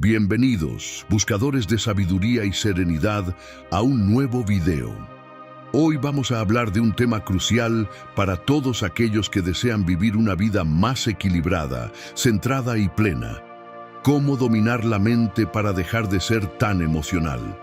Bienvenidos, buscadores de sabiduría y serenidad, a un nuevo video. Hoy vamos a hablar de un tema crucial para todos aquellos que desean vivir una vida más equilibrada, centrada y plena. ¿Cómo dominar la mente para dejar de ser tan emocional?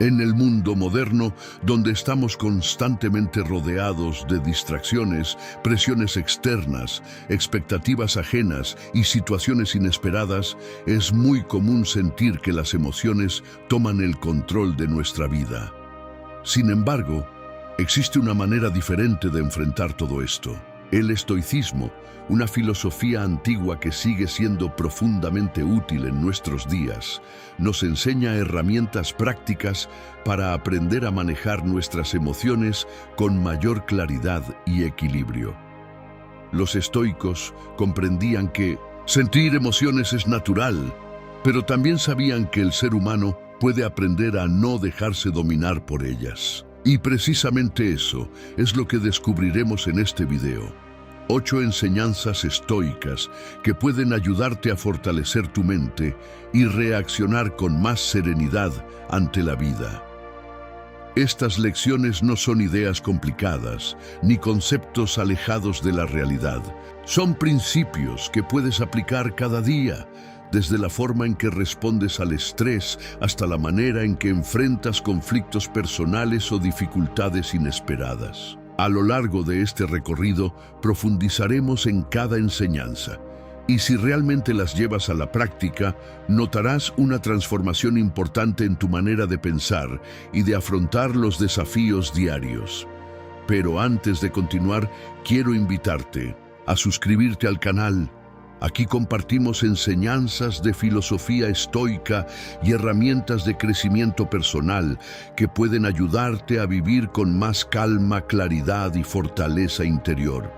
En el mundo moderno, donde estamos constantemente rodeados de distracciones, presiones externas, expectativas ajenas y situaciones inesperadas, es muy común sentir que las emociones toman el control de nuestra vida. Sin embargo, existe una manera diferente de enfrentar todo esto. El estoicismo, una filosofía antigua que sigue siendo profundamente útil en nuestros días, nos enseña herramientas prácticas para aprender a manejar nuestras emociones con mayor claridad y equilibrio. Los estoicos comprendían que sentir emociones es natural, pero también sabían que el ser humano puede aprender a no dejarse dominar por ellas. Y precisamente eso es lo que descubriremos en este video. 8 enseñanzas estoicas que pueden ayudarte a fortalecer tu mente y reaccionar con más serenidad ante la vida. Estas lecciones no son ideas complicadas, ni conceptos alejados de la realidad. Son principios que puedes aplicar cada día, desde la forma en que respondes al estrés hasta la manera en que enfrentas conflictos personales o dificultades inesperadas. A lo largo de este recorrido, profundizaremos en cada enseñanza, y si realmente las llevas a la práctica, notarás una transformación importante en tu manera de pensar y de afrontar los desafíos diarios. Pero antes de continuar, quiero invitarte a suscribirte al canal. Aquí compartimos enseñanzas de filosofía estoica y herramientas de crecimiento personal que pueden ayudarte a vivir con más calma, claridad y fortaleza interior.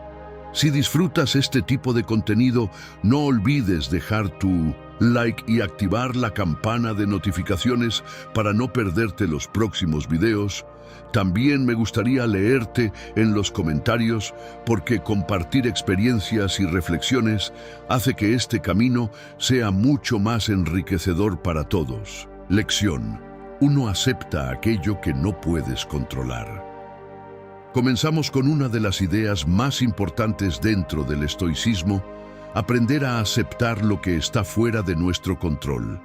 Si disfrutas este tipo de contenido, no olvides dejar tu like y activar la campana de notificaciones para no perderte los próximos videos. También me gustaría leerte en los comentarios porque compartir experiencias y reflexiones hace que este camino sea mucho más enriquecedor para todos. Lección: uno acepta aquello que no puedes controlar. Comenzamos con una de las ideas más importantes dentro del estoicismo: aprender a aceptar lo que está fuera de nuestro control.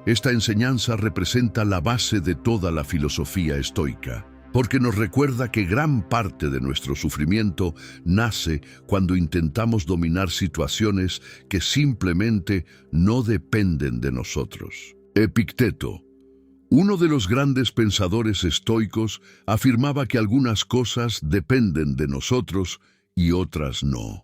Esta enseñanza representa la base de toda la filosofía estoica, porque nos recuerda que gran parte de nuestro sufrimiento nace cuando intentamos dominar situaciones que simplemente no dependen de nosotros. Epicteto, uno de los grandes pensadores estoicos, afirmaba que algunas cosas dependen de nosotros y otras no.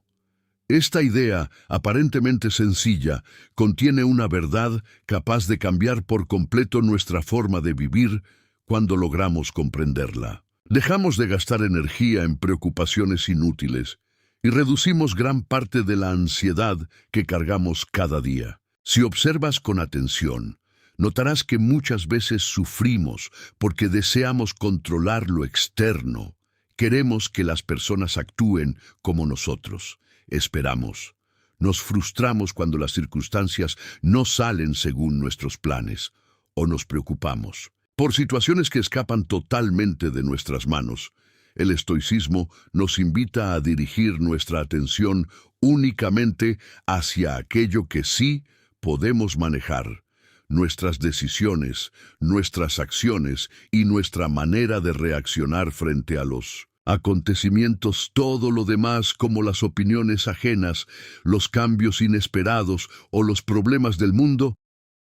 Esta idea, aparentemente sencilla, contiene una verdad capaz de cambiar por completo nuestra forma de vivir cuando logramos comprenderla. Dejamos de gastar energía en preocupaciones inútiles y reducimos gran parte de la ansiedad que cargamos cada día. Si observas con atención, notarás que muchas veces sufrimos porque deseamos controlar lo externo. Queremos que las personas actúen como nosotros. Esperamos. Nos frustramos cuando las circunstancias no salen según nuestros planes, o nos preocupamos por situaciones que escapan totalmente de nuestras manos. El estoicismo nos invita a dirigir nuestra atención únicamente hacia aquello que sí podemos manejar: nuestras decisiones, nuestras acciones y nuestra manera de reaccionar frente a los acontecimientos. Todo lo demás, como las opiniones ajenas, los cambios inesperados o los problemas del mundo,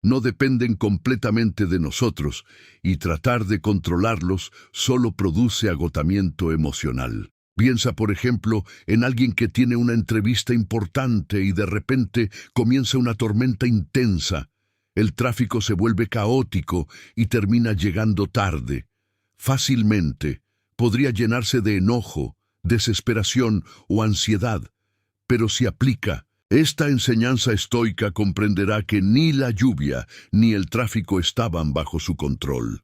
no dependen completamente de nosotros, y tratar de controlarlos solo produce agotamiento emocional. Piensa, por ejemplo, en alguien que tiene una entrevista importante y de repente comienza una tormenta intensa. El tráfico se vuelve caótico y termina llegando tarde. Fácilmente podría llenarse de enojo, desesperación o ansiedad, pero si aplica esta enseñanza estoica, comprenderá que ni la lluvia ni el tráfico estaban bajo su control.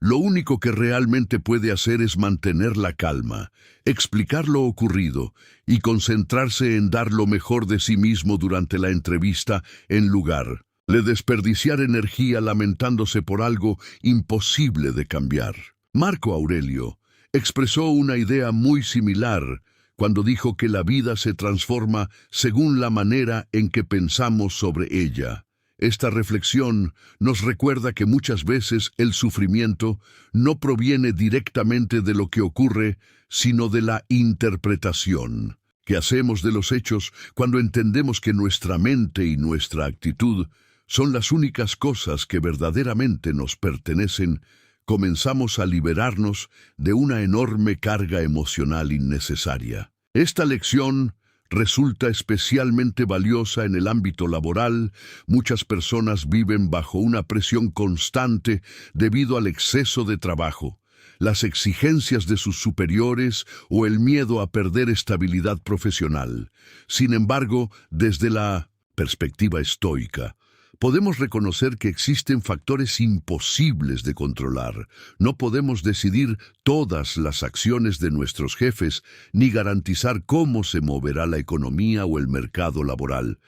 Lo único que realmente puede hacer es mantener la calma, explicar lo ocurrido y concentrarse en dar lo mejor de sí mismo durante la entrevista en lugar Le desperdiciar energía lamentándose por algo imposible de cambiar. Marco Aurelio expresó una idea muy similar cuando dijo que la vida se transforma según la manera en que pensamos sobre ella. Esta reflexión nos recuerda que muchas veces el sufrimiento no proviene directamente de lo que ocurre, sino de la interpretación que hacemos de los hechos cuando entendemos que nuestra mente y nuestra actitud son las únicas cosas que verdaderamente nos pertenecen. Comenzamos a liberarnos de una enorme carga emocional innecesaria. Esta lección resulta especialmente valiosa en el ámbito laboral. Muchas personas viven bajo una presión constante debido al exceso de trabajo, las exigencias de sus superiores o el miedo a perder estabilidad profesional. Sin embargo, desde la perspectiva estoica, podemos reconocer que existen factores imposibles de controlar. No podemos decidir todas las acciones de nuestros jefes, ni garantizar cómo se moverá la economía o el mercado laboral,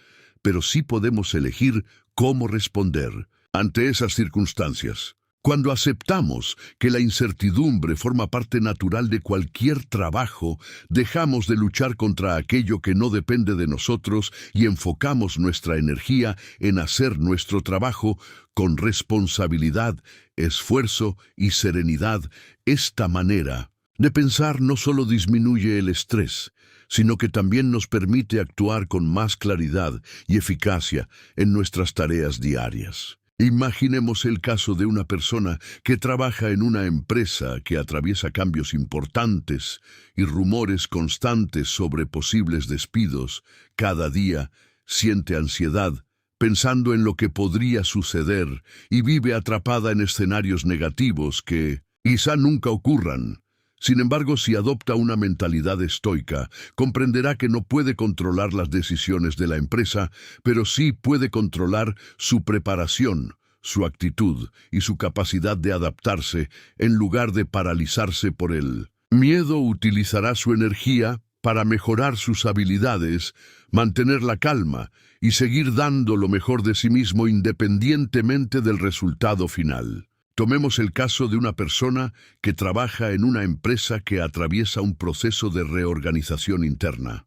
pero sí podemos elegir cómo responder ante esas circunstancias. Cuando aceptamos que la incertidumbre forma parte natural de cualquier trabajo, dejamos de luchar contra aquello que no depende de nosotros y enfocamos nuestra energía en hacer nuestro trabajo con responsabilidad, esfuerzo y serenidad. Esta manera de pensar no solo disminuye el estrés, sino que también nos permite actuar con más claridad y eficacia en nuestras tareas diarias. Imaginemos el caso de una persona que trabaja en una empresa que atraviesa cambios importantes y rumores constantes sobre posibles despidos. Cada día siente ansiedad, pensando en lo que podría suceder, y vive atrapada en escenarios negativos que quizá nunca ocurran. Sin embargo, si adopta una mentalidad estoica, comprenderá que no puede controlar las decisiones de la empresa, pero sí puede controlar su preparación, su actitud y su capacidad de adaptarse. En lugar de paralizarse por el miedo, utilizará su energía para mejorar sus habilidades, mantener la calma y seguir dando lo mejor de sí mismo independientemente del resultado final. Tomemos el caso de una persona que trabaja en una empresa que atraviesa un proceso de reorganización interna.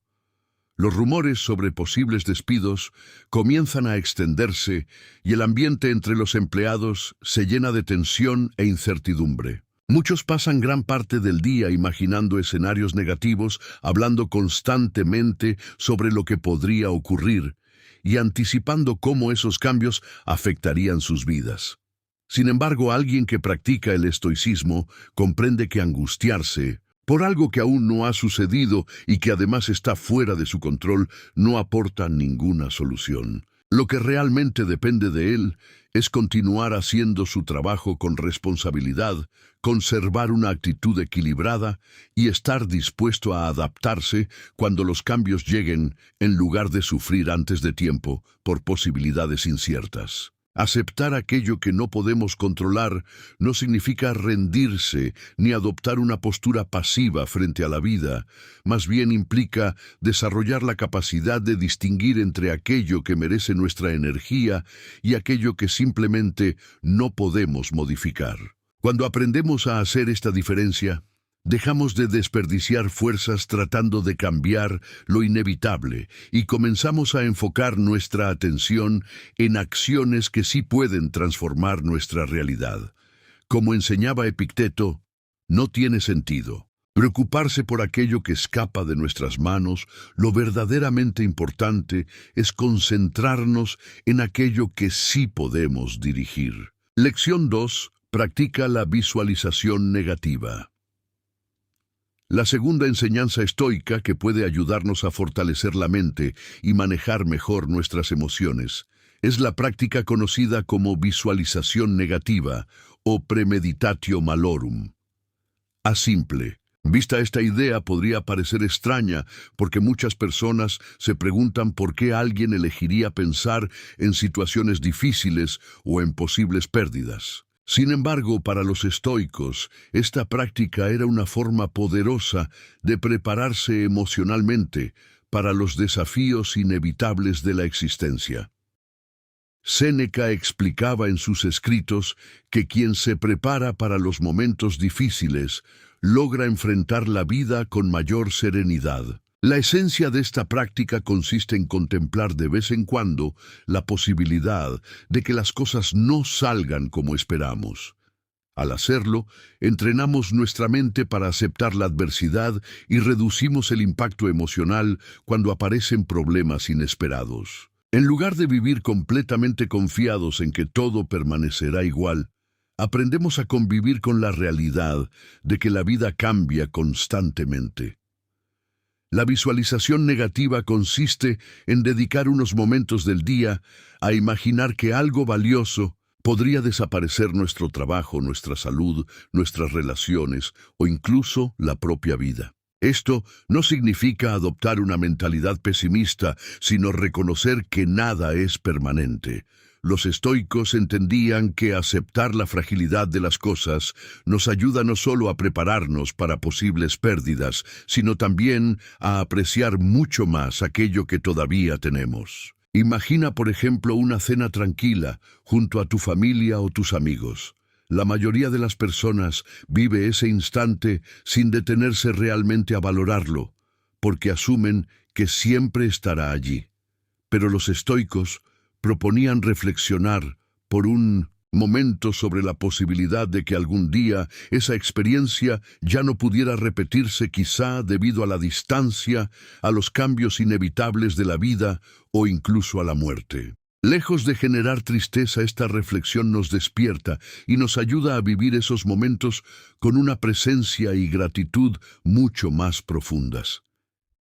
Los rumores sobre posibles despidos comienzan a extenderse y el ambiente entre los empleados se llena de tensión e incertidumbre. Muchos pasan gran parte del día imaginando escenarios negativos, hablando constantemente sobre lo que podría ocurrir y anticipando cómo esos cambios afectarían sus vidas. Sin embargo, alguien que practica el estoicismo comprende que angustiarse por algo que aún no ha sucedido y que además está fuera de su control no aporta ninguna solución. Lo que realmente depende de él es continuar haciendo su trabajo con responsabilidad, conservar una actitud equilibrada y estar dispuesto a adaptarse cuando los cambios lleguen, en lugar de sufrir antes de tiempo por posibilidades inciertas. Aceptar aquello que no podemos controlar no significa rendirse ni adoptar una postura pasiva frente a la vida. Más bien implica desarrollar la capacidad de distinguir entre aquello que merece nuestra energía y aquello que simplemente no podemos modificar. Cuando aprendemos a hacer esta diferencia, dejamos de desperdiciar fuerzas tratando de cambiar lo inevitable y comenzamos a enfocar nuestra atención en acciones que sí pueden transformar nuestra realidad. Como enseñaba Epicteto, no tiene sentido preocuparse por aquello que escapa de nuestras manos. Lo verdaderamente importante es concentrarnos en aquello que sí podemos dirigir. Lección 2. Practica la visualización negativa. La segunda enseñanza estoica que puede ayudarnos a fortalecer la mente y manejar mejor nuestras emociones es la práctica conocida como visualización negativa o premeditatio malorum. A simple vista, esta idea podría parecer extraña porque muchas personas se preguntan por qué alguien elegiría pensar en situaciones difíciles o en posibles pérdidas. Sin embargo, para los estoicos, esta práctica era una forma poderosa de prepararse emocionalmente para los desafíos inevitables de la existencia. Séneca explicaba en sus escritos que quien se prepara para los momentos difíciles logra enfrentar la vida con mayor serenidad. La esencia de esta práctica consiste en contemplar de vez en cuando la posibilidad de que las cosas no salgan como esperamos. Al hacerlo, entrenamos nuestra mente para aceptar la adversidad y reducimos el impacto emocional cuando aparecen problemas inesperados. En lugar de vivir completamente confiados en que todo permanecerá igual, aprendemos a convivir con la realidad de que la vida cambia constantemente. La visualización negativa consiste en dedicar unos momentos del día a imaginar que algo valioso podría desaparecer: nuestro trabajo, nuestra salud, nuestras relaciones o incluso la propia vida. Esto no significa adoptar una mentalidad pesimista, sino reconocer que nada es permanente. Los estoicos entendían que aceptar la fragilidad de las cosas nos ayuda no solo a prepararnos para posibles pérdidas, sino también a apreciar mucho más aquello que todavía tenemos. Imagina, por ejemplo, una cena tranquila junto a tu familia o tus amigos. La mayoría de las personas vive ese instante sin detenerse realmente a valorarlo, porque asumen que siempre estará allí. Pero los estoicos proponían reflexionar por un momento sobre la posibilidad de que algún día esa experiencia ya no pudiera repetirse, quizá debido a la distancia, a los cambios inevitables de la vida o incluso a la muerte. Lejos de generar tristeza, esta reflexión nos despierta y nos ayuda a vivir esos momentos con una presencia y gratitud mucho más profundas.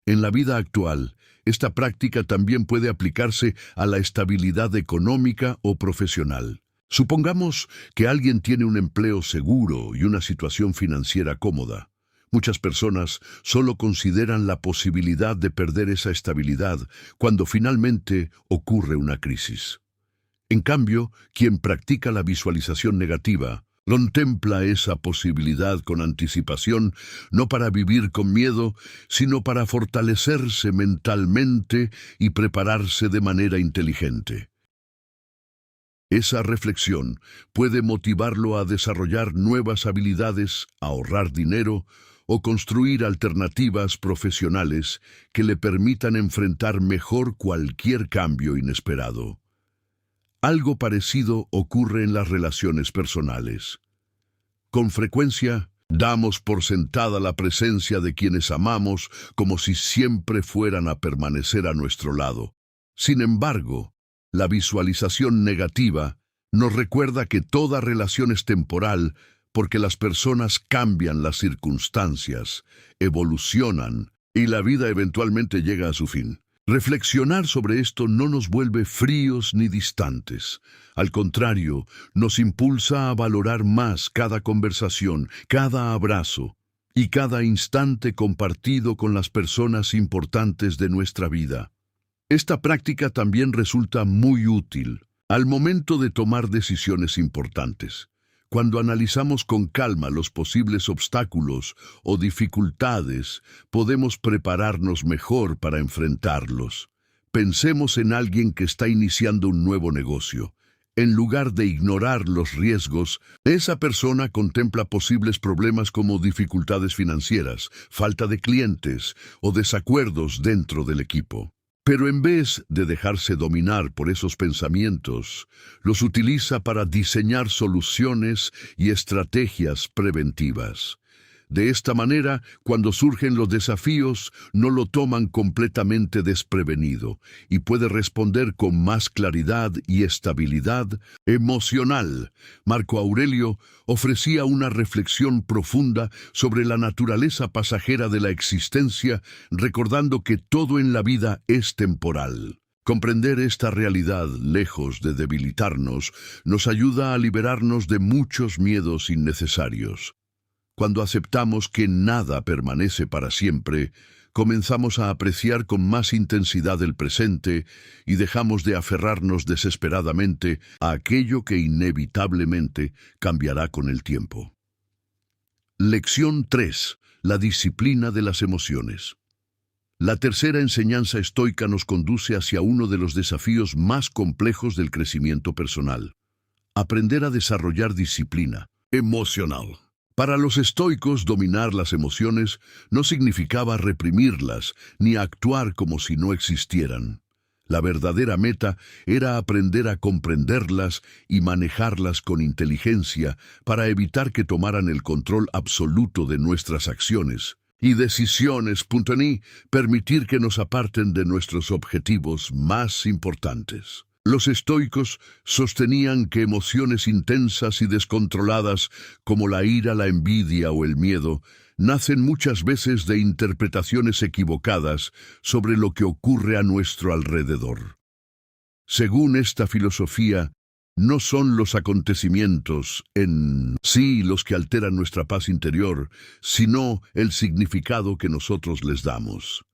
En la vida actual, esta práctica también puede aplicarse a la estabilidad económica o profesional. Supongamos que alguien tiene un empleo seguro y una situación financiera cómoda. Muchas personas solo consideran la posibilidad de perder esa estabilidad cuando finalmente ocurre una crisis. En cambio, quien practica la visualización negativa contempla esa posibilidad con anticipación, no para vivir con miedo, sino para fortalecerse mentalmente y prepararse de manera inteligente. Esa reflexión puede motivarlo a desarrollar nuevas habilidades, a ahorrar dinero o construir alternativas profesionales que le permitan enfrentar mejor cualquier cambio inesperado. Algo parecido ocurre en las relaciones personales. Con frecuencia, damos por sentada la presencia de quienes amamos como si siempre fueran a permanecer a nuestro lado. Sin embargo, la visualización negativa nos recuerda que toda relación es temporal, porque las personas cambian, las circunstancias, evolucionan y la vida eventualmente llega a su fin. Reflexionar sobre esto no nos vuelve fríos ni distantes. Al contrario, nos impulsa a valorar más cada conversación, cada abrazo y cada instante compartido con las personas importantes de nuestra vida. Esta práctica también resulta muy útil al momento de tomar decisiones importantes. Cuando analizamos con calma los posibles obstáculos o dificultades, podemos prepararnos mejor para enfrentarlos. Pensemos en alguien que está iniciando un nuevo negocio. En lugar de ignorar los riesgos, esa persona contempla posibles problemas como dificultades financieras, falta de clientes o desacuerdos dentro del equipo. Pero en vez de dejarse dominar por esos pensamientos, los utiliza para diseñar soluciones y estrategias preventivas. De esta manera, cuando surgen los desafíos, no lo toman completamente desprevenido y puede responder con más claridad y estabilidad emocional. Marco Aurelio ofrecía una reflexión profunda sobre la naturaleza pasajera de la existencia, recordando que todo en la vida es temporal. Comprender esta realidad, lejos de debilitarnos, nos ayuda a liberarnos de muchos miedos innecesarios. Cuando aceptamos que nada permanece para siempre, comenzamos a apreciar con más intensidad el presente y dejamos de aferrarnos desesperadamente a aquello que inevitablemente cambiará con el tiempo. Lección 3. La disciplina de las emociones. La tercera enseñanza estoica nos conduce hacia uno de los desafíos más complejos del crecimiento personal: aprender a desarrollar disciplina emocional. Para los estoicos, dominar las emociones no significaba reprimirlas ni actuar como si no existieran. La verdadera meta era aprender a comprenderlas y manejarlas con inteligencia para evitar que tomaran el control absoluto de nuestras acciones y decisiones, y permitir que nos aparten de nuestros objetivos más importantes. Los estoicos sostenían que emociones intensas y descontroladas, como la ira, la envidia o el miedo, nacen muchas veces de interpretaciones equivocadas sobre lo que ocurre a nuestro alrededor. Según esta filosofía, no son los acontecimientos en sí los que alteran nuestra paz interior, sino el significado que nosotros les damos.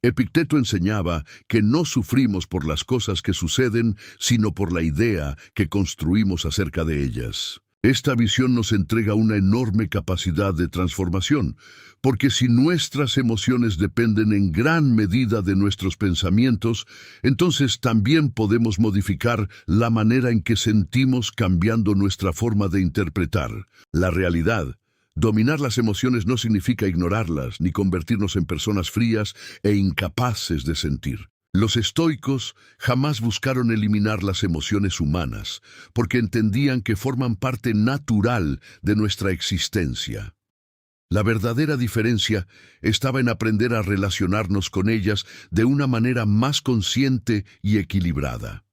Epicteto enseñaba que no sufrimos por las cosas que suceden, sino por la idea que construimos acerca de ellas. Esta visión nos entrega una enorme capacidad de transformación, porque si nuestras emociones dependen en gran medida de nuestros pensamientos, entonces también podemos modificar la manera en que sentimos, cambiando nuestra forma de interpretar la realidad. Dominar las emociones no significa ignorarlas, ni convertirnos en personas frías e incapaces de sentir. Los estoicos jamás buscaron eliminar las emociones humanas, porque entendían que forman parte natural de nuestra existencia. La verdadera diferencia estaba en aprender a relacionarnos con ellas de una manera más consciente y equilibrada.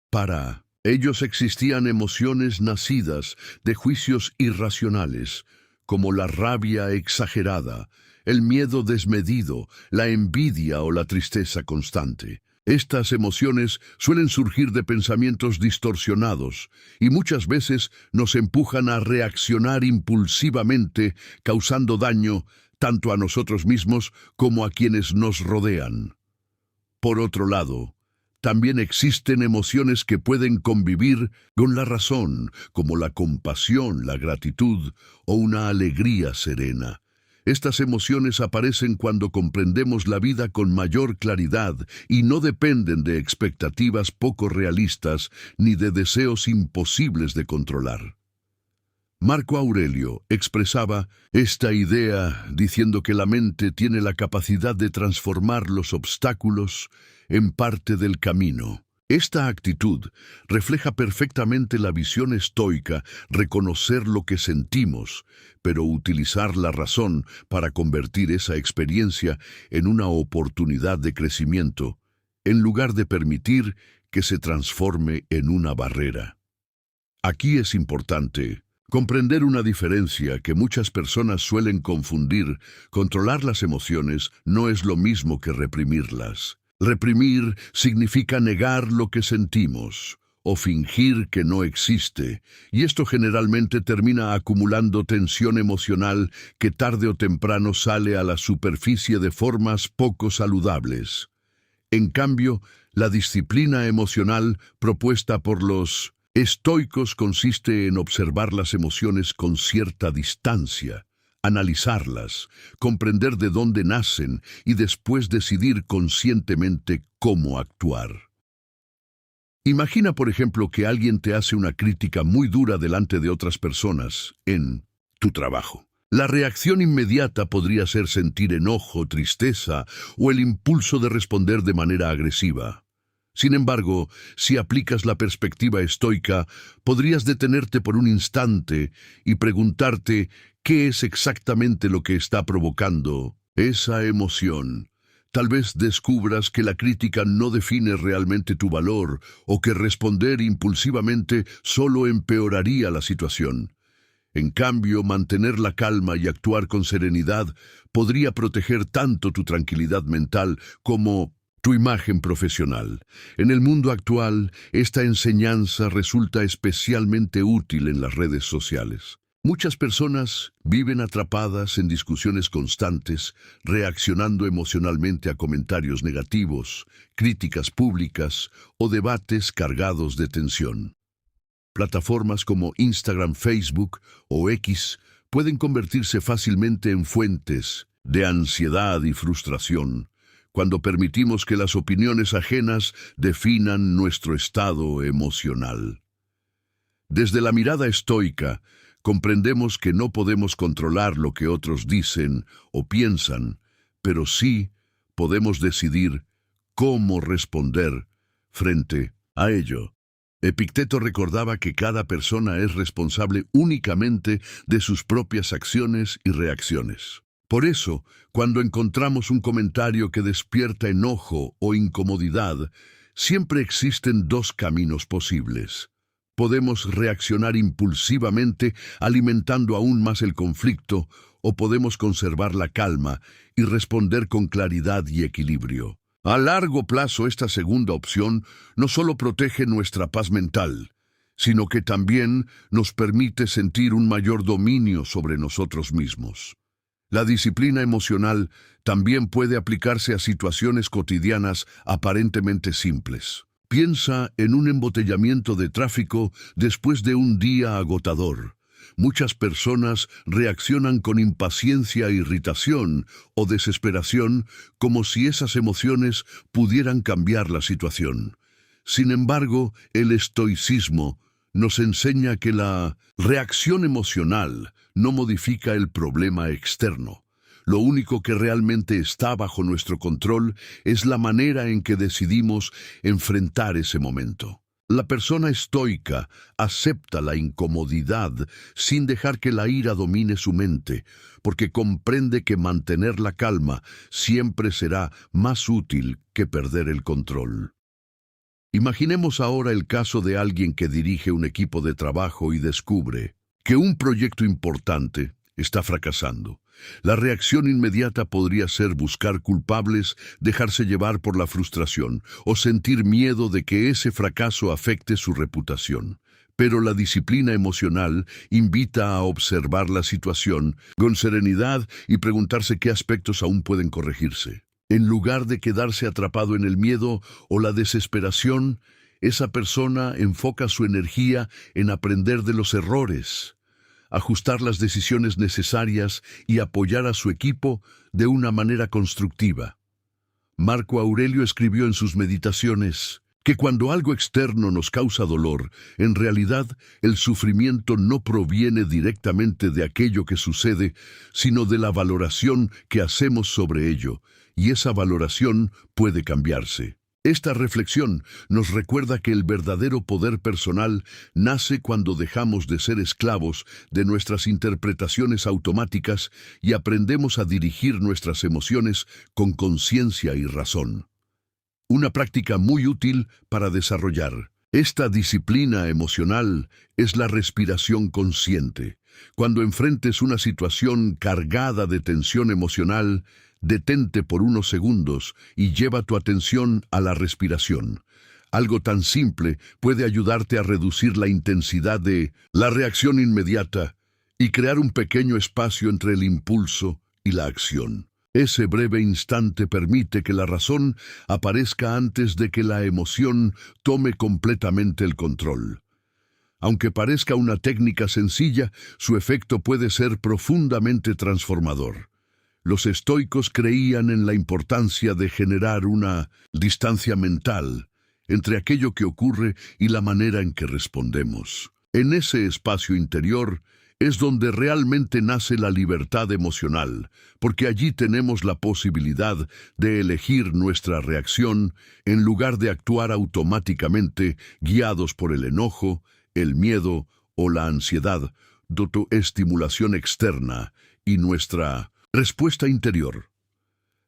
Para ellos existían emociones nacidas de juicios irracionales, como la rabia exagerada, el miedo desmedido, la envidia o la tristeza constante. Estas emociones suelen surgir de pensamientos distorsionados y muchas veces nos empujan a reaccionar impulsivamente, causando daño tanto a nosotros mismos como a quienes nos rodean. Por otro lado, también existen emociones que pueden convivir con la razón, como la compasión, la gratitud o una alegría serena. Estas emociones aparecen cuando comprendemos la vida con mayor claridad y no dependen de expectativas poco realistas ni de deseos imposibles de controlar. Marco Aurelio expresaba esta idea diciendo que la mente tiene la capacidad de transformar los obstáculos en parte del camino. Esta actitud refleja perfectamente la visión estoica: reconocer lo que sentimos, pero utilizar la razón para convertir esa experiencia en una oportunidad de crecimiento, en lugar de permitir que se transforme en una barrera. Aquí es importante comprender una diferencia que muchas personas suelen confundir. Controlar las emociones no es lo mismo que reprimirlas. Reprimir significa negar lo que sentimos o fingir que no existe, y esto generalmente termina acumulando tensión emocional que tarde o temprano sale a la superficie de formas poco saludables. En cambio, la disciplina emocional propuesta por los estoicos consiste en observar las emociones con cierta distancia, analizarlas, comprender de dónde nacen y después decidir conscientemente cómo actuar. Imagina, por ejemplo, que alguien te hace una crítica muy dura delante de otras personas en tu trabajo. La reacción inmediata podría ser sentir enojo, tristeza o el impulso de responder de manera agresiva. Sin embargo, si aplicas la perspectiva estoica, podrías detenerte por un instante y preguntarte qué es exactamente lo que está provocando esa emoción. Tal vez descubras que la crítica no define realmente tu valor o que responder impulsivamente solo empeoraría la situación. En cambio, mantener la calma y actuar con serenidad podría proteger tanto tu tranquilidad mental como tu imagen profesional. En el mundo actual, esta enseñanza resulta especialmente útil en las redes sociales. Muchas personas viven atrapadas en discusiones constantes, reaccionando emocionalmente a comentarios negativos, críticas públicas o debates cargados de tensión. Plataformas como Instagram, Facebook o X pueden convertirse fácilmente en fuentes de ansiedad y frustración, cuando permitimos que las opiniones ajenas definan nuestro estado emocional. Desde la mirada estoica, comprendemos que no podemos controlar lo que otros dicen o piensan, pero sí podemos decidir cómo responder frente a ello. Epicteto recordaba que cada persona es responsable únicamente de sus propias acciones y reacciones. Por eso, cuando encontramos un comentario que despierta enojo o incomodidad, siempre existen dos caminos posibles. Podemos reaccionar impulsivamente, alimentando aún más el conflicto, o podemos conservar la calma y responder con claridad y equilibrio. A largo plazo, esta segunda opción no solo protege nuestra paz mental, sino que también nos permite sentir un mayor dominio sobre nosotros mismos. La disciplina emocional también puede aplicarse a situaciones cotidianas aparentemente simples. Piensa en un embotellamiento de tráfico después de un día agotador. Muchas personas reaccionan con impaciencia, irritación o desesperación, como si esas emociones pudieran cambiar la situación. Sin embargo, el estoicismo nos enseña que la reacción emocional no modifica el problema externo. Lo único que realmente está bajo nuestro control es la manera en que decidimos enfrentar ese momento. La persona estoica acepta la incomodidad sin dejar que la ira domine su mente, porque comprende que mantener la calma siempre será más útil que perder el control. Imaginemos ahora el caso de alguien que dirige un equipo de trabajo y descubre que un proyecto importante está fracasando. La reacción inmediata podría ser buscar culpables, dejarse llevar por la frustración o sentir miedo de que ese fracaso afecte su reputación. Pero la disciplina emocional invita a observar la situación con serenidad y preguntarse qué aspectos aún pueden corregirse. En lugar de quedarse atrapado en el miedo o la desesperación, esa persona enfoca su energía en aprender de los errores, ajustar las decisiones necesarias y apoyar a su equipo de una manera constructiva. Marco Aurelio escribió en sus meditaciones que cuando algo externo nos causa dolor, en realidad el sufrimiento no proviene directamente de aquello que sucede, sino de la valoración que hacemos sobre ello, y esa valoración puede cambiarse. Esta reflexión nos recuerda que el verdadero poder personal nace cuando dejamos de ser esclavos de nuestras interpretaciones automáticas y aprendemos a dirigir nuestras emociones con conciencia y razón. Una práctica muy útil para desarrollar esta disciplina emocional es la respiración consciente. Cuando enfrentes una situación cargada de tensión emocional, detente por unos segundos y lleva tu atención a la respiración. Algo tan simple puede ayudarte a reducir la intensidad de la reacción inmediata y crear un pequeño espacio entre el impulso y la acción. Ese breve instante permite que la razón aparezca antes de que la emoción tome completamente el control. Aunque parezca una técnica sencilla, su efecto puede ser profundamente transformador. Los estoicos creían en la importancia de generar una distancia mental entre aquello que ocurre y la manera en que respondemos. En ese espacio interior es donde realmente nace la libertad emocional, porque allí tenemos la posibilidad de elegir nuestra reacción en lugar de actuar automáticamente guiados por el enojo, el miedo o la ansiedad, autoestimulación externa y nuestra respuesta interior.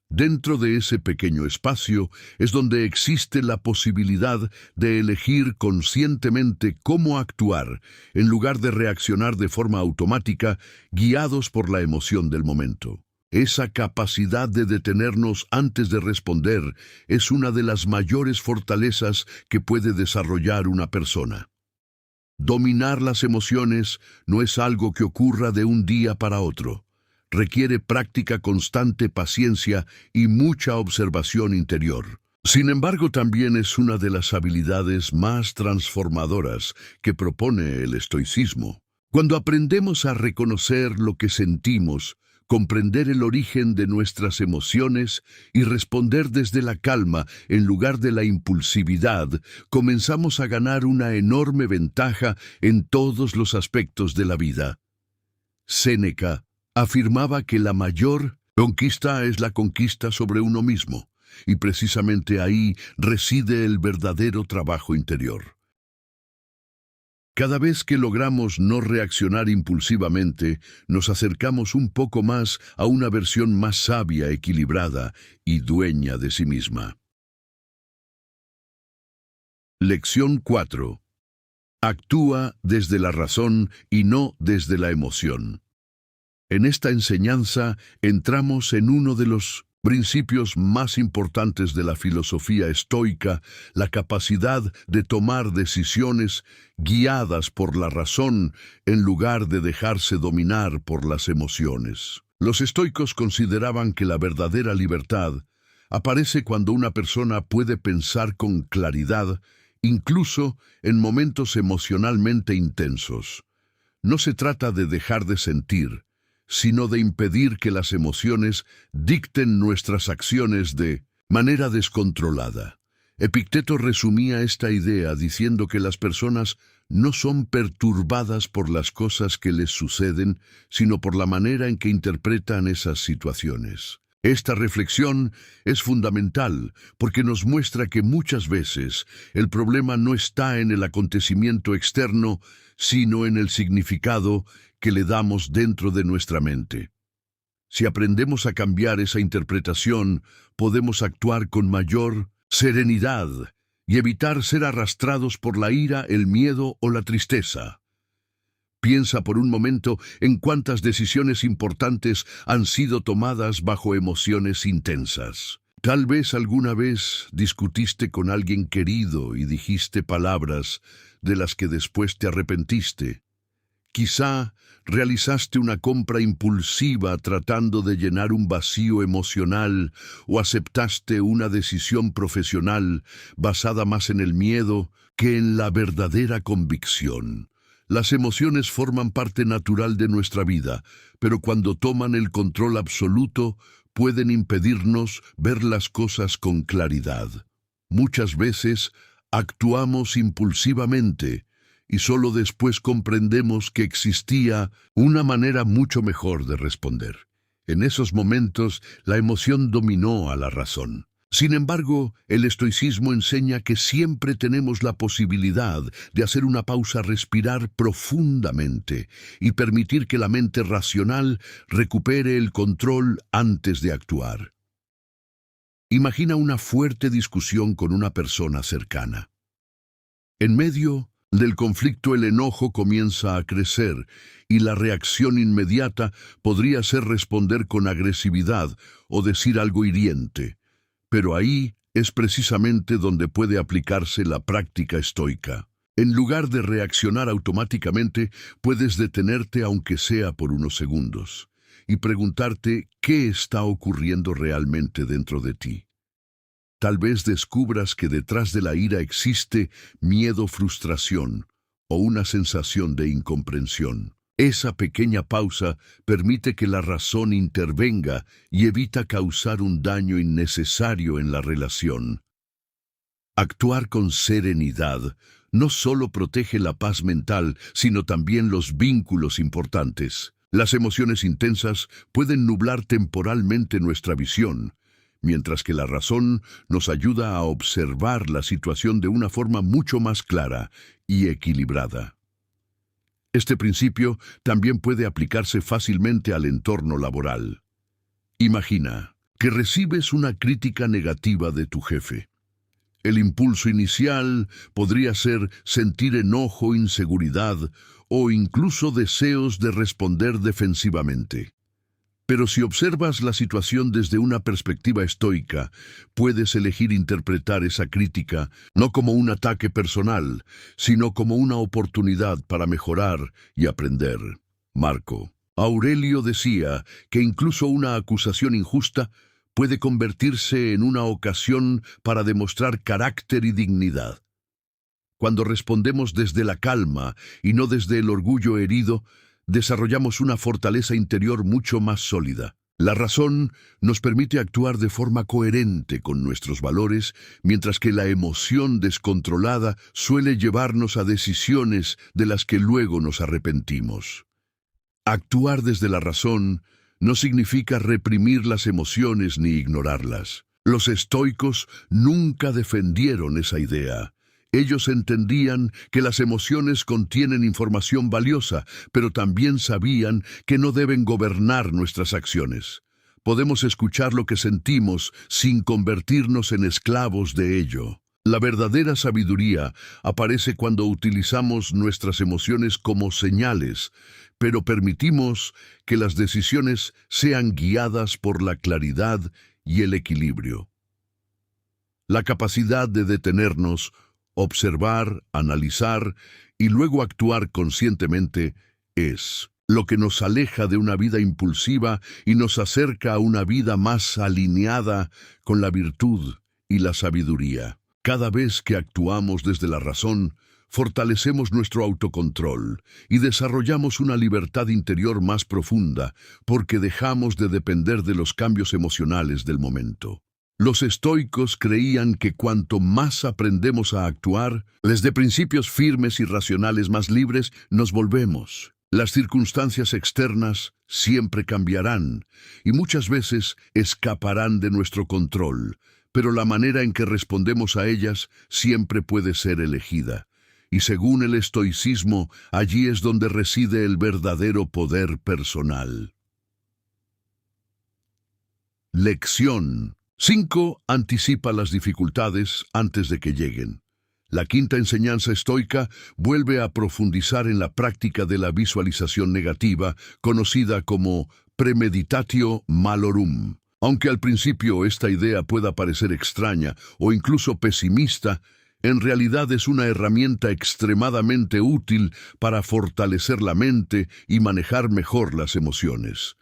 Dentro de ese pequeño espacio es donde existe la posibilidad de elegir conscientemente cómo actuar, en lugar de reaccionar de forma automática, guiados por la emoción del momento. Esa capacidad de detenernos antes de responder es una de las mayores fortalezas que puede desarrollar una persona. Dominar las emociones no es algo que ocurra de un día para otro. Requiere práctica constante, paciencia y mucha observación interior. Sin embargo, también es una de las habilidades más transformadoras que propone el estoicismo. Cuando aprendemos a reconocer lo que sentimos, comprender el origen de nuestras emociones y responder desde la calma en lugar de la impulsividad, comenzamos a ganar una enorme ventaja en todos los aspectos de la vida. Séneca afirmaba que la mayor conquista es la conquista sobre uno mismo, y precisamente ahí reside el verdadero trabajo interior. Cada vez que logramos no reaccionar impulsivamente, nos acercamos un poco más a una versión más sabia, equilibrada y dueña de sí misma. Lección 4. Actúa desde la razón y no desde la emoción. En esta enseñanza entramos en uno de los principios más importantes de la filosofía estoica, la capacidad de tomar decisiones guiadas por la razón en lugar de dejarse dominar por las emociones. Los estoicos consideraban que la verdadera libertad aparece cuando una persona puede pensar con claridad, incluso en momentos emocionalmente intensos. No se trata de dejar de sentir, sino de impedir que las emociones dicten nuestras acciones de manera descontrolada. Epicteto resumía esta idea diciendo que las personas no son perturbadas por las cosas que les suceden, sino por la manera en que interpretan esas situaciones. Esta reflexión es fundamental porque nos muestra que muchas veces el problema no está en el acontecimiento externo, sino en el significado que le damos dentro de nuestra mente. Si aprendemos a cambiar esa interpretación, podemos actuar con mayor serenidad y evitar ser arrastrados por la ira, el miedo o la tristeza. Piensa por un momento en cuántas decisiones importantes han sido tomadas bajo emociones intensas. Tal vez alguna vez discutiste con alguien querido y dijiste palabras de las que después te arrepentiste. Quizá realizaste una compra impulsiva tratando de llenar un vacío emocional o aceptaste una decisión profesional basada más en el miedo que en la verdadera convicción. Las emociones forman parte natural de nuestra vida, pero cuando toman el control absoluto, pueden impedirnos ver las cosas con claridad. Muchas veces actuamos impulsivamente, y solo después comprendemos que existía una manera mucho mejor de responder. En esos momentos, la emoción dominó a la razón. Sin embargo, el estoicismo enseña que siempre tenemos la posibilidad de hacer una pausa, respirar profundamente y permitir que la mente racional recupere el control antes de actuar. Imagina una fuerte discusión con una persona cercana. En medio del conflicto, el enojo comienza a crecer y la reacción inmediata podría ser responder con agresividad o decir algo hiriente. Pero ahí es precisamente donde puede aplicarse la práctica estoica. En lugar de reaccionar automáticamente, puedes detenerte aunque sea por unos segundos y preguntarte qué está ocurriendo realmente dentro de ti. Tal vez descubras que detrás de la ira existe miedo, frustración o una sensación de incomprensión. Esa pequeña pausa permite que la razón intervenga y evita causar un daño innecesario en la relación. Actuar con serenidad no solo protege la paz mental, sino también los vínculos importantes. Las emociones intensas pueden nublar temporalmente nuestra visión, mientras que la razón nos ayuda a observar la situación de una forma mucho más clara y equilibrada. Este principio también puede aplicarse fácilmente al entorno laboral. Imagina que recibes una crítica negativa de tu jefe. El impulso inicial podría ser sentir enojo, inseguridad o incluso deseos de responder defensivamente. Pero si observas la situación desde una perspectiva estoica, puedes elegir interpretar esa crítica no como un ataque personal, sino como una oportunidad para mejorar y aprender. Marco Aurelio decía que incluso una acusación injusta puede convertirse en una ocasión para demostrar carácter y dignidad. Cuando respondemos desde la calma y no desde el orgullo herido, desarrollamos una fortaleza interior mucho más sólida. La razón nos permite actuar de forma coherente con nuestros valores, mientras que la emoción descontrolada suele llevarnos a decisiones de las que luego nos arrepentimos. Actuar desde la razón no significa reprimir las emociones ni ignorarlas. Los estoicos nunca defendieron esa idea. Ellos entendían que las emociones contienen información valiosa, pero también sabían que no deben gobernar nuestras acciones. Podemos escuchar lo que sentimos sin convertirnos en esclavos de ello. La verdadera sabiduría aparece cuando utilizamos nuestras emociones como señales, pero permitimos que las decisiones sean guiadas por la claridad y el equilibrio. La capacidad de detenernos, observar, analizar y luego actuar conscientemente es lo que nos aleja de una vida impulsiva y nos acerca a una vida más alineada con la virtud y la sabiduría. Cada vez que actuamos desde la razón, fortalecemos nuestro autocontrol y desarrollamos una libertad interior más profunda porque dejamos de depender de los cambios emocionales del momento. Los estoicos creían que cuanto más aprendemos a actuar, desde principios firmes y racionales más libres, nos volvemos. Las circunstancias externas siempre cambiarán y muchas veces escaparán de nuestro control, pero la manera en que respondemos a ellas siempre puede ser elegida. Y según el estoicismo, allí es donde reside el verdadero poder personal. Lección 5. Anticipa las dificultades antes de que lleguen. La quinta enseñanza estoica vuelve a profundizar en la práctica de la visualización negativa, conocida como premeditatio malorum. Aunque al principio esta idea pueda parecer extraña o incluso pesimista, en realidad es una herramienta extremadamente útil para fortalecer la mente y manejar mejor las emociones.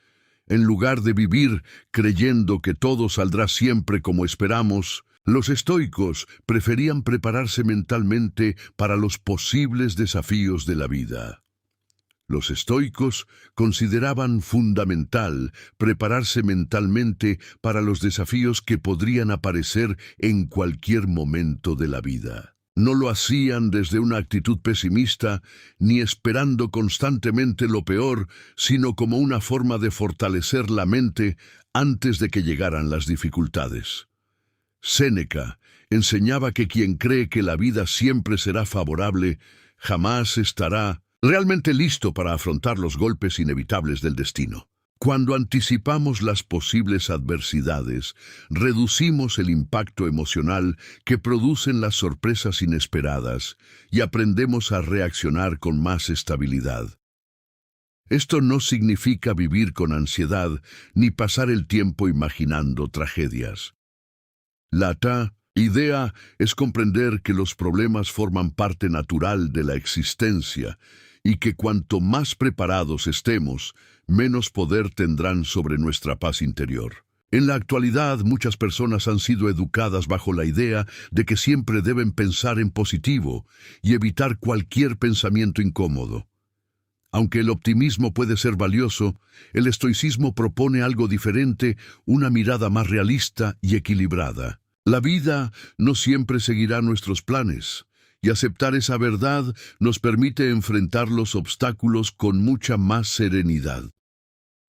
En lugar de vivir creyendo que todo saldrá siempre como esperamos, los estoicos preferían prepararse mentalmente para los posibles desafíos de la vida. Los estoicos consideraban fundamental prepararse mentalmente para los desafíos que podrían aparecer en cualquier momento de la vida. No lo hacían desde una actitud pesimista, ni esperando constantemente lo peor, sino como una forma de fortalecer la mente antes de que llegaran las dificultades. Séneca enseñaba que quien cree que la vida siempre será favorable, jamás estará realmente listo para afrontar los golpes inevitables del destino. Cuando anticipamos las posibles adversidades, reducimos el impacto emocional que producen las sorpresas inesperadas y aprendemos a reaccionar con más estabilidad. Esto no significa vivir con ansiedad ni pasar el tiempo imaginando tragedias. La idea es comprender que los problemas forman parte natural de la existencia y que cuanto más preparados estemos, menos poder tendrán sobre nuestra paz interior. En la actualidad, muchas personas han sido educadas bajo la idea de que siempre deben pensar en positivo y evitar cualquier pensamiento incómodo. Aunque el optimismo puede ser valioso, el estoicismo propone algo diferente, una mirada más realista y equilibrada. La vida no siempre seguirá nuestros planes, y aceptar esa verdad nos permite enfrentar los obstáculos con mucha más serenidad.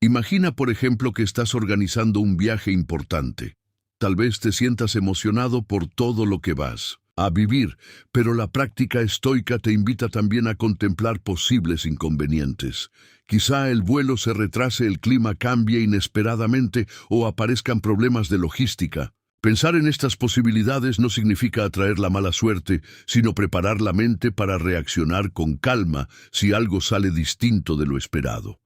Imagina, por ejemplo, que estás organizando un viaje importante. Tal vez te sientas emocionado por todo lo que vas a vivir, pero la práctica estoica te invita también a contemplar posibles inconvenientes. Quizá el vuelo se retrase, el clima cambie inesperadamente o aparezcan problemas de logística. Pensar en estas posibilidades no significa atraer la mala suerte, sino preparar la mente para reaccionar con calma si algo sale distinto de lo esperado.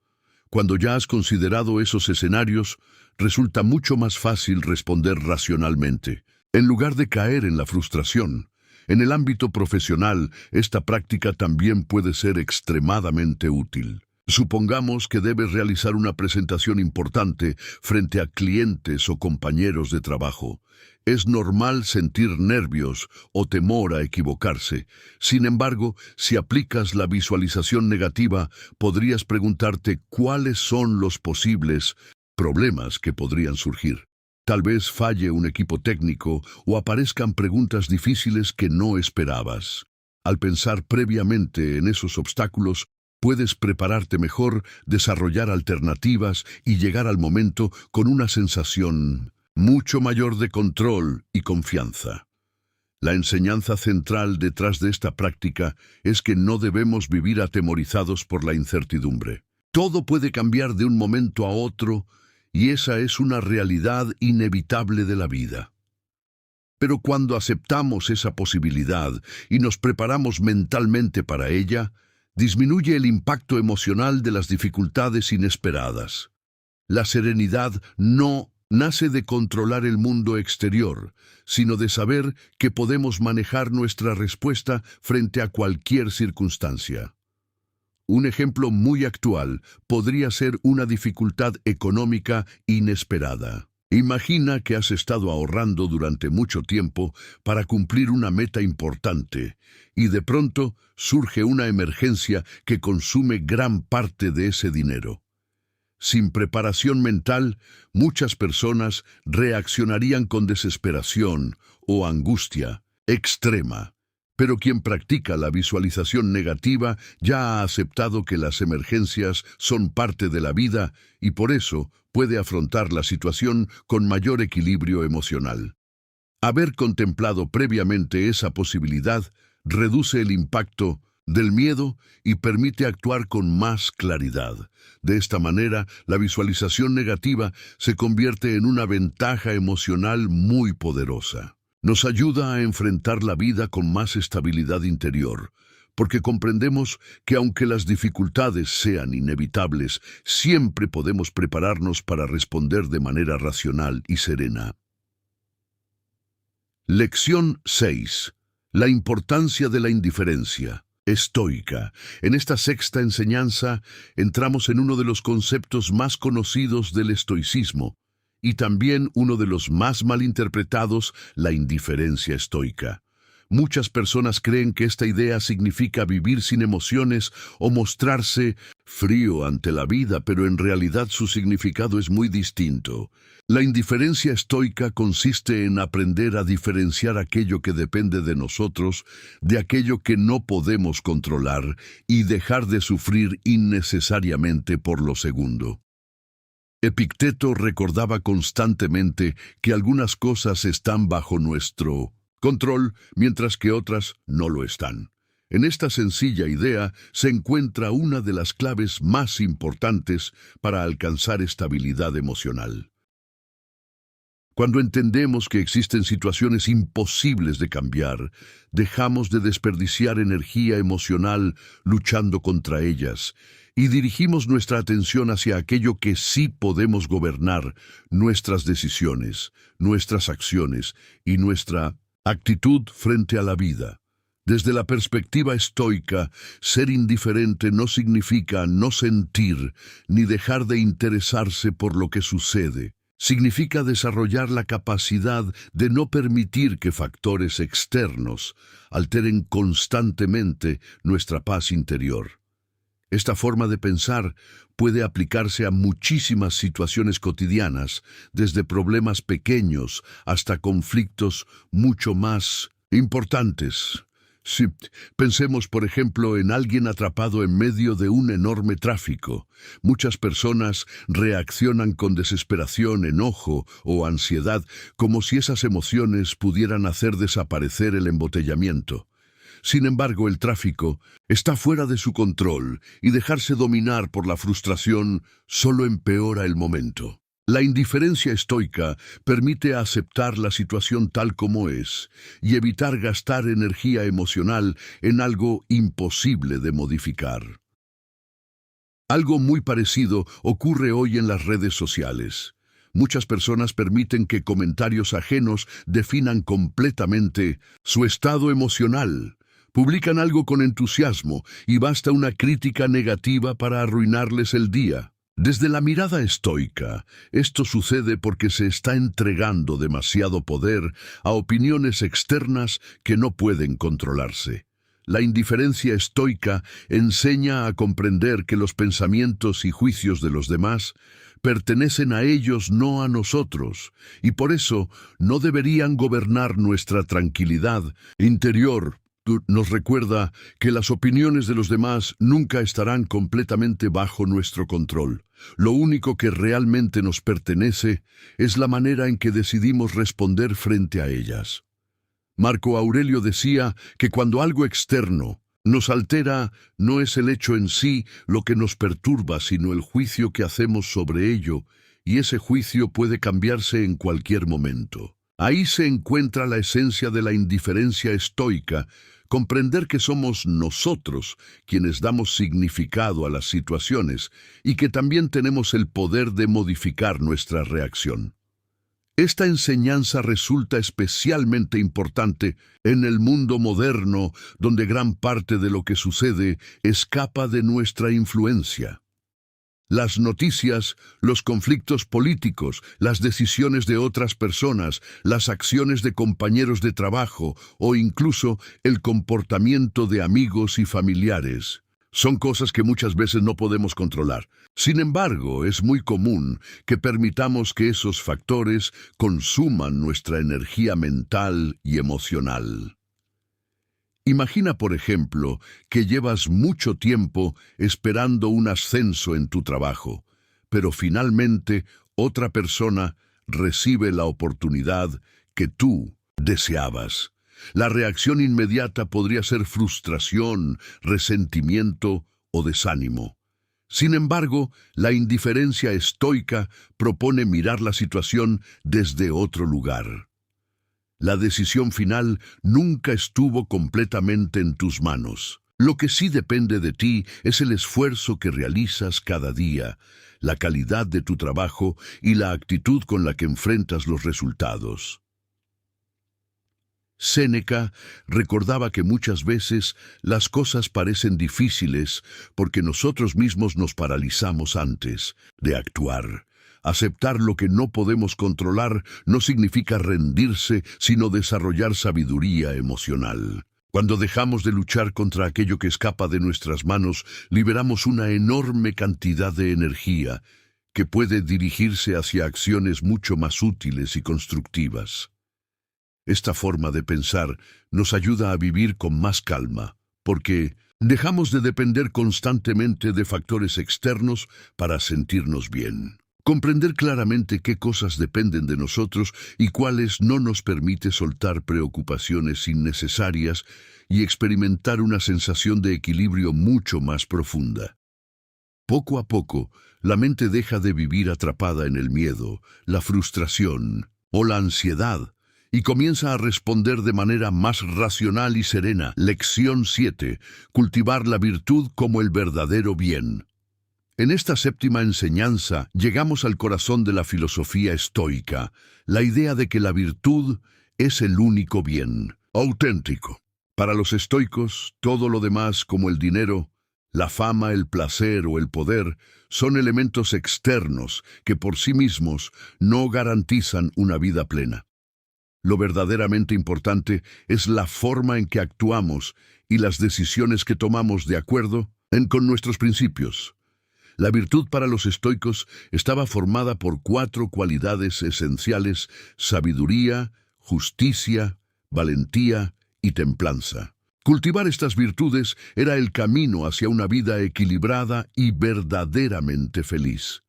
Cuando ya has considerado esos escenarios, resulta mucho más fácil responder racionalmente, en lugar de caer en la frustración. En el ámbito profesional, esta práctica también puede ser extremadamente útil. Supongamos que debes realizar una presentación importante frente a clientes o compañeros de trabajo. Es normal sentir nervios o temor a equivocarse. Sin embargo, si aplicas la visualización negativa, podrías preguntarte cuáles son los posibles problemas que podrían surgir. Tal vez falle un equipo técnico o aparezcan preguntas difíciles que no esperabas. Al pensar previamente en esos obstáculos, puedes prepararte mejor, desarrollar alternativas y llegar al momento con una sensación mucho mayor de control y confianza. La enseñanza central detrás de esta práctica es que no debemos vivir atemorizados por la incertidumbre. Todo puede cambiar de un momento a otro y esa es una realidad inevitable de la vida. Pero cuando aceptamos esa posibilidad y nos preparamos mentalmente para ella, disminuye el impacto emocional de las dificultades inesperadas. La serenidad no nace de controlar el mundo exterior, sino de saber que podemos manejar nuestra respuesta frente a cualquier circunstancia. Un ejemplo muy actual podría ser una dificultad económica inesperada. Imagina que has estado ahorrando durante mucho tiempo para cumplir una meta importante y de pronto surge una emergencia que consume gran parte de ese dinero. Sin preparación mental, muchas personas reaccionarían con desesperación o angustia extrema. Pero quien practica la visualización negativa ya ha aceptado que las emergencias son parte de la vida y por eso puede afrontar la situación con mayor equilibrio emocional. Haber contemplado previamente esa posibilidad reduce el impacto del miedo y permite actuar con más claridad. De esta manera, la visualización negativa se convierte en una ventaja emocional muy poderosa. Nos ayuda a enfrentar la vida con más estabilidad interior, porque comprendemos que aunque las dificultades sean inevitables, siempre podemos prepararnos para responder de manera racional y serena. Lección 6. La importancia de la indiferencia estoica. En esta sexta enseñanza entramos en uno de los conceptos más conocidos del estoicismo y también uno de los más malinterpretados, la indiferencia estoica. Muchas personas creen que esta idea significa vivir sin emociones o mostrarse frío ante la vida, pero en realidad su significado es muy distinto. La indiferencia estoica consiste en aprender a diferenciar aquello que depende de nosotros de aquello que no podemos controlar y dejar de sufrir innecesariamente por lo segundo. Epicteto recordaba constantemente que algunas cosas están bajo nuestro control, mientras que otras no lo están. En esta sencilla idea se encuentra una de las claves más importantes para alcanzar estabilidad emocional. Cuando entendemos que existen situaciones imposibles de cambiar, dejamos de desperdiciar energía emocional luchando contra ellas y dirigimos nuestra atención hacia aquello que sí podemos gobernar, nuestras decisiones, nuestras acciones y nuestra actitud frente a la vida. Desde la perspectiva estoica, ser indiferente no significa no sentir ni dejar de interesarse por lo que sucede. Significa desarrollar la capacidad de no permitir que factores externos alteren constantemente nuestra paz interior. Esta forma de pensar puede aplicarse a muchísimas situaciones cotidianas, desde problemas pequeños hasta conflictos mucho más importantes. Sí, pensemos, por ejemplo, en alguien atrapado en medio de un enorme tráfico. Muchas personas reaccionan con desesperación, enojo o ansiedad, como si esas emociones pudieran hacer desaparecer el embotellamiento. Sin embargo, el tráfico está fuera de su control y dejarse dominar por la frustración solo empeora el momento. La indiferencia estoica permite aceptar la situación tal como es y evitar gastar energía emocional en algo imposible de modificar. Algo muy parecido ocurre hoy en las redes sociales. Muchas personas permiten que comentarios ajenos definan completamente su estado emocional. Publican algo con entusiasmo y basta una crítica negativa para arruinarles el día. Desde la mirada estoica, esto sucede porque se está entregando demasiado poder a opiniones externas que no pueden controlarse. La indiferencia estoica enseña a comprender que los pensamientos y juicios de los demás pertenecen a ellos, no a nosotros, y por eso no deberían gobernar nuestra tranquilidad interior. Nos recuerda que las opiniones de los demás nunca estarán completamente bajo nuestro control. Lo único que realmente nos pertenece es la manera en que decidimos responder frente a ellas. Marco Aurelio decía que cuando algo externo nos altera, no es el hecho en sí lo que nos perturba, sino el juicio que hacemos sobre ello, y ese juicio puede cambiarse en cualquier momento. Ahí se encuentra la esencia de la indiferencia estoica, comprender que somos nosotros quienes damos significado a las situaciones y que también tenemos el poder de modificar nuestra reacción. Esta enseñanza resulta especialmente importante en el mundo moderno, donde gran parte de lo que sucede escapa de nuestra influencia. Las noticias, los conflictos políticos, las decisiones de otras personas, las acciones de compañeros de trabajo o incluso el comportamiento de amigos y familiares son cosas que muchas veces no podemos controlar. Sin embargo, es muy común que permitamos que esos factores consuman nuestra energía mental y emocional. Imagina, por ejemplo, que llevas mucho tiempo esperando un ascenso en tu trabajo, pero finalmente otra persona recibe la oportunidad que tú deseabas. La reacción inmediata podría ser frustración, resentimiento o desánimo. Sin embargo, la indiferencia estoica propone mirar la situación desde otro lugar. La decisión final nunca estuvo completamente en tus manos. Lo que sí depende de ti es el esfuerzo que realizas cada día, la calidad de tu trabajo y la actitud con la que enfrentas los resultados. Séneca recordaba que muchas veces las cosas parecen difíciles porque nosotros mismos nos paralizamos antes de actuar. Aceptar lo que no podemos controlar no significa rendirse, sino desarrollar sabiduría emocional. Cuando dejamos de luchar contra aquello que escapa de nuestras manos, liberamos una enorme cantidad de energía que puede dirigirse hacia acciones mucho más útiles y constructivas. Esta forma de pensar nos ayuda a vivir con más calma, porque dejamos de depender constantemente de factores externos para sentirnos bien. Comprender claramente qué cosas dependen de nosotros y cuáles no nos permite soltar preocupaciones innecesarias y experimentar una sensación de equilibrio mucho más profunda. Poco a poco, la mente deja de vivir atrapada en el miedo, la frustración o la ansiedad y comienza a responder de manera más racional y serena. Lección 7. Cultivar la virtud como el verdadero bien. En esta séptima enseñanza llegamos al corazón de la filosofía estoica, la idea de que la virtud es el único bien, auténtico. Para los estoicos, todo lo demás como el dinero, la fama, el placer o el poder son elementos externos que por sí mismos no garantizan una vida plena. Lo verdaderamente importante es la forma en que actuamos y las decisiones que tomamos de acuerdo con nuestros principios. La virtud para los estoicos estaba formada por 4 cualidades esenciales: sabiduría, justicia, valentía y templanza. Cultivar estas virtudes era el camino hacia una vida equilibrada y verdaderamente feliz.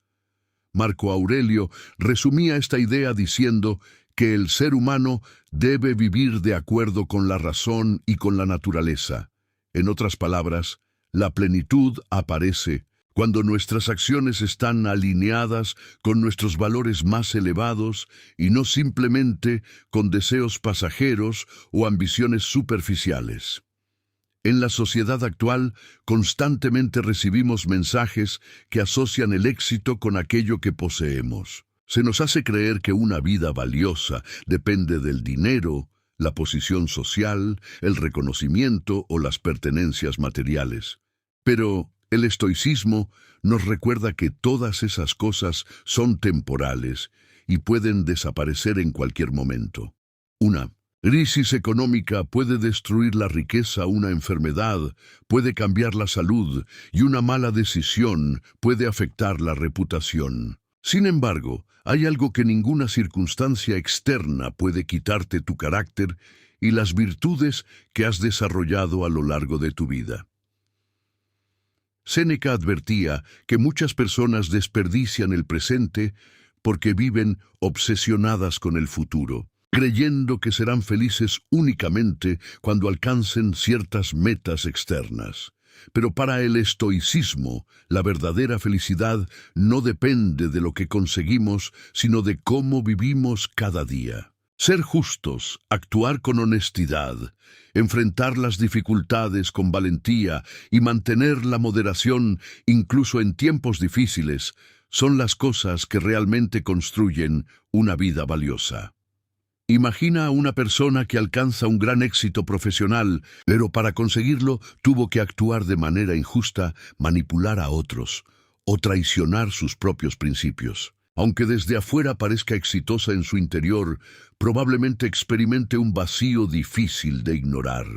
Marco Aurelio resumía esta idea diciendo que el ser humano debe vivir de acuerdo con la razón y con la naturaleza. En otras palabras, la plenitud aparece cuando nuestras acciones están alineadas con nuestros valores más elevados y no simplemente con deseos pasajeros o ambiciones superficiales. En la sociedad actual, constantemente recibimos mensajes que asocian el éxito con aquello que poseemos. Se nos hace creer que una vida valiosa depende del dinero, la posición social, el reconocimiento o las pertenencias materiales. Pero el estoicismo nos recuerda que todas esas cosas son temporales y pueden desaparecer en cualquier momento. Una crisis económica puede destruir la riqueza, una enfermedad puede cambiar la salud y una mala decisión puede afectar la reputación. Sin embargo, hay algo que ninguna circunstancia externa puede quitarte: tu carácter y las virtudes que has desarrollado a lo largo de tu vida. Séneca advertía que muchas personas desperdician el presente porque viven obsesionadas con el futuro, creyendo que serán felices únicamente cuando alcancen ciertas metas externas. Pero para el estoicismo, la verdadera felicidad no depende de lo que conseguimos, sino de cómo vivimos cada día. Ser justos, actuar con honestidad, enfrentar las dificultades con valentía y mantener la moderación incluso en tiempos difíciles son las cosas que realmente construyen una vida valiosa. Imagina a una persona que alcanza un gran éxito profesional, pero para conseguirlo tuvo que actuar de manera injusta, manipular a otros o traicionar sus propios principios. Aunque desde afuera parezca exitosa, en su interior probablemente experimente un vacío difícil de ignorar.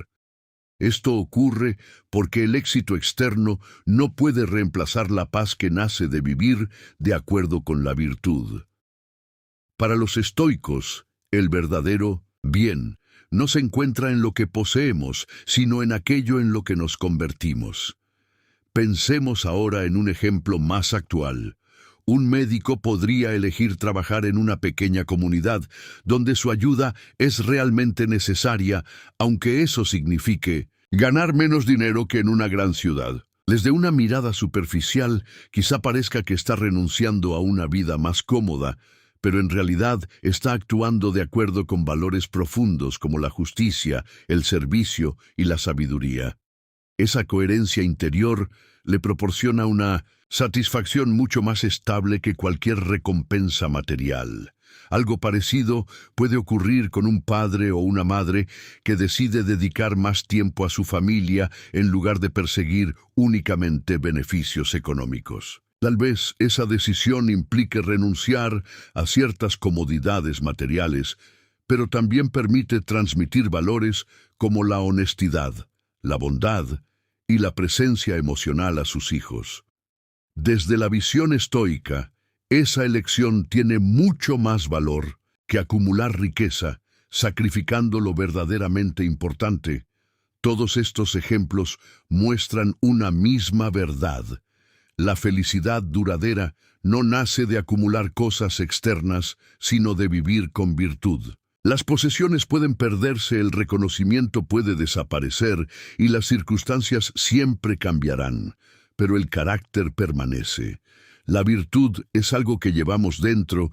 Esto ocurre porque el éxito externo no puede reemplazar la paz que nace de vivir de acuerdo con la virtud. Para los estoicos, el verdadero bien no se encuentra en lo que poseemos, sino en aquello en lo que nos convertimos. Pensemos ahora en un ejemplo más actual. Un médico podría elegir trabajar en una pequeña comunidad donde su ayuda es realmente necesaria, aunque eso signifique ganar menos dinero que en una gran ciudad. Desde una mirada superficial, quizá parezca que está renunciando a una vida más cómoda, pero en realidad está actuando de acuerdo con valores profundos como la justicia, el servicio y la sabiduría. Esa coherencia interior le proporciona una satisfacción mucho más estable que cualquier recompensa material. Algo parecido puede ocurrir con un padre o una madre que decide dedicar más tiempo a su familia en lugar de perseguir únicamente beneficios económicos. Tal vez esa decisión implique renunciar a ciertas comodidades materiales, pero también permite transmitir valores como la honestidad, la bondad y la presencia emocional a sus hijos. Desde la visión estoica, esa elección tiene mucho más valor que acumular riqueza, sacrificando lo verdaderamente importante. Todos estos ejemplos muestran una misma verdad. La felicidad duradera no nace de acumular cosas externas, sino de vivir con virtud. Las posesiones pueden perderse, el reconocimiento puede desaparecer y las circunstancias siempre cambiarán, pero el carácter permanece. La virtud es algo que llevamos dentro